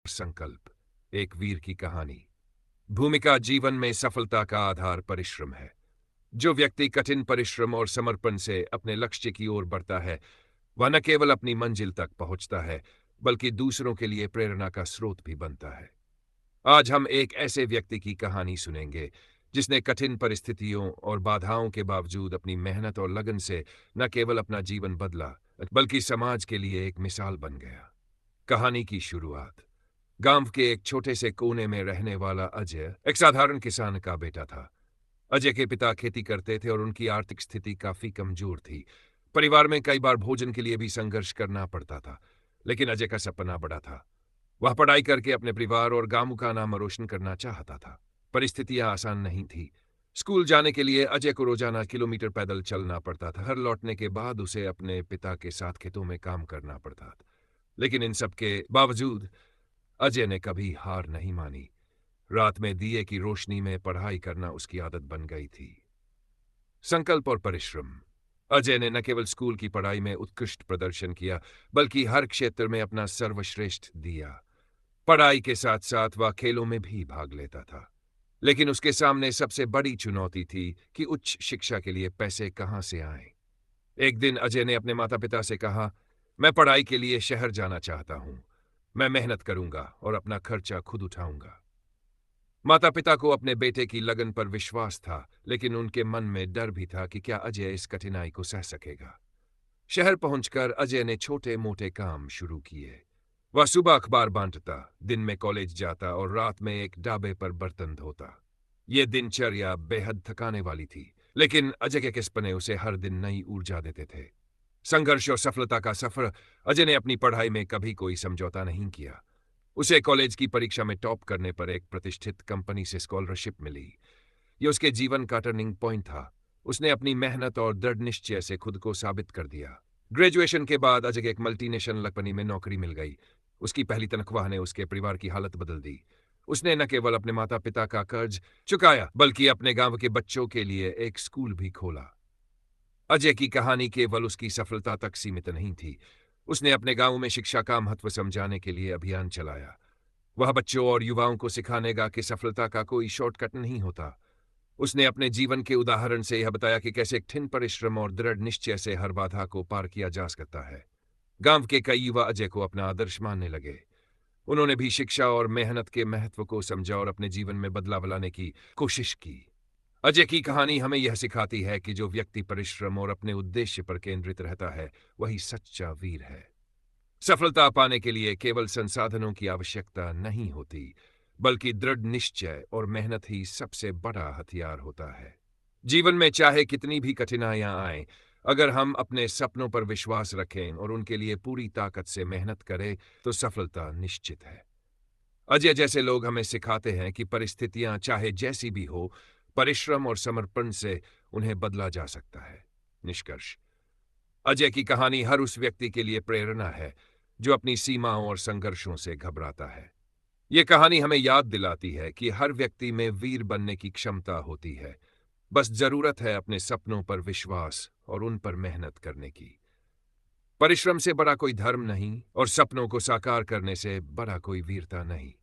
संकल्प, एक वीर की कहानी। भूमिका जीवन में सफलता का आधार परिश्रम है। जो व्यक्ति कठिन परिश्रम और समर्पण से अपने लक्ष्य की ओर बढ़ता है, वह न केवल अपनी मंजिल तक पहुंचता है, बल्कि दूसरों के लिए प्रेरणा का स्रोत भी बनता है। आज हम एक ऐसे व्यक्ति की कहानी सुनेंगे जिसने कठिन परिस्थितियों और बाधाओं के बावजूद अपनी मेहनत और लगन से न केवल अपना जीवन बदला, बल्कि समाज के लिए एक मिसाल बन गया। कहानी की शुरुआत। गांव के एक छोटे से कोने में रहने वाला अजय एक साधारण किसान का बेटा था। अजय के पिता खेती करते थे और उनकी आर्थिक स्थिति काफी कमजोर थी। परिवार में कई बार भोजन के लिए भी संघर्ष करना पड़ता था, लेकिन अजय का सपना बड़ा था। वह पढ़ाई करके अपने परिवार और गांव का नाम रोशन करना चाहता था। परिस्थितियां आसान नहीं थी। स्कूल जाने के लिए अजय को रोजाना किलोमीटर पैदल चलना पड़ता था। घर लौटने के बाद उसे अपने पिता के साथ खेतों में काम करना पड़ता था। लेकिन इन सब के बावजूद अजय ने कभी हार नहीं मानी। रात में दिए की रोशनी में पढ़ाई करना उसकी आदत बन गई थी। संकल्प और परिश्रम। अजय ने न केवल स्कूल की पढ़ाई में उत्कृष्ट प्रदर्शन किया, बल्कि हर क्षेत्र में अपना सर्वश्रेष्ठ दिया। पढ़ाई के साथ साथ वह खेलों में भी भाग लेता था। लेकिन उसके सामने सबसे बड़ी चुनौती थी कि उच्च शिक्षा के लिए पैसे कहां से आएं। एक दिन अजय ने अपने माता पिता से कहा, मैं पढ़ाई के लिए शहर जाना चाहता हूं। मैं मेहनत करूंगा और अपना खर्चा खुद उठाऊंगा। माता पिता को अपने बेटे की लगन पर विश्वास था, लेकिन उनके मन में डर भी था कि क्या अजय इस कठिनाई को सह सकेगा। शहर पहुंचकर अजय ने छोटे मोटे काम शुरू किए। वह सुबह अखबार बांटता, दिन में कॉलेज जाता और रात में एक ढाबे पर बर्तन धोता। ये दिनचर्या बेहद थकाने वाली थी, लेकिन अजय के किस्पने उसे हर दिन नई ऊर्जा देते थे। संघर्ष और सफलता का सफर। अजय ने अपनी पढ़ाई में कभी कोई समझौता नहीं किया। उसे कॉलेज की परीक्षा में टॉप करने पर एक प्रतिष्ठित कंपनी से स्कॉलरशिप मिली। यह उसके जीवन का टर्निंग पॉइंट था। उसने अपनी मेहनत और दृढ़ निश्चय से खुद को साबित कर दिया। ग्रेजुएशन के बाद अजय को एक मल्टीनेशनल कंपनी में नौकरी मिल गई। उसकी पहली तनख्वाह ने उसके परिवार की हालत बदल दी। उसने न केवल अपने माता पिता का कर्ज चुकाया, बल्कि अपने गांव के बच्चों के लिए एक स्कूल भी खोला। अजय की कहानी केवल उसकी सफलता तक सीमित नहीं थी। उसने अपने गांव में शिक्षा का महत्व समझाने के लिए अभियान चलाया। वह बच्चों और युवाओं को सिखाने लगा कि सफलता का कोई शॉर्टकट नहीं होता। उसने अपने जीवन के उदाहरण से यह बताया कि कैसे कठिन परिश्रम और दृढ़ निश्चय से हर बाधा को पार किया जा सकता है। गांव के कई युवा अजय को अपना आदर्श मानने लगे। उन्होंने भी शिक्षा और मेहनत के महत्व को समझा और अपने जीवन में बदलाव लाने की कोशिश की। अजय की कहानी हमें यह सिखाती है कि जो व्यक्ति परिश्रम और अपने उद्देश्य पर केंद्रित रहता है, वही सच्चा वीर है। सफलता पाने के लिए केवल संसाधनों की आवश्यकता नहीं होती, बल्कि दृढ़ निश्चय और मेहनत ही सबसे बड़ा हथियार होता है। जीवन में चाहे कितनी भी कठिनाइयां आएं, अगर हम अपने सपनों पर विश्वास रखें और उनके लिए पूरी ताकत से मेहनत करें, तो सफलता निश्चित है। अजय जैसे लोग हमें सिखाते हैं कि परिस्थितियां चाहे जैसी भी हो, परिश्रम और समर्पण से उन्हें बदला जा सकता है। निष्कर्ष। अजय की कहानी हर उस व्यक्ति के लिए प्रेरणा है जो अपनी सीमाओं और संघर्षों से घबराता है। ये कहानी हमें याद दिलाती है कि हर व्यक्ति में वीर बनने की क्षमता होती है। बस जरूरत है अपने सपनों पर विश्वास और उन पर मेहनत करने की। परिश्रम से बड़ा कोई धर्म नहीं और सपनों को साकार करने से बड़ा कोई वीरता नहीं।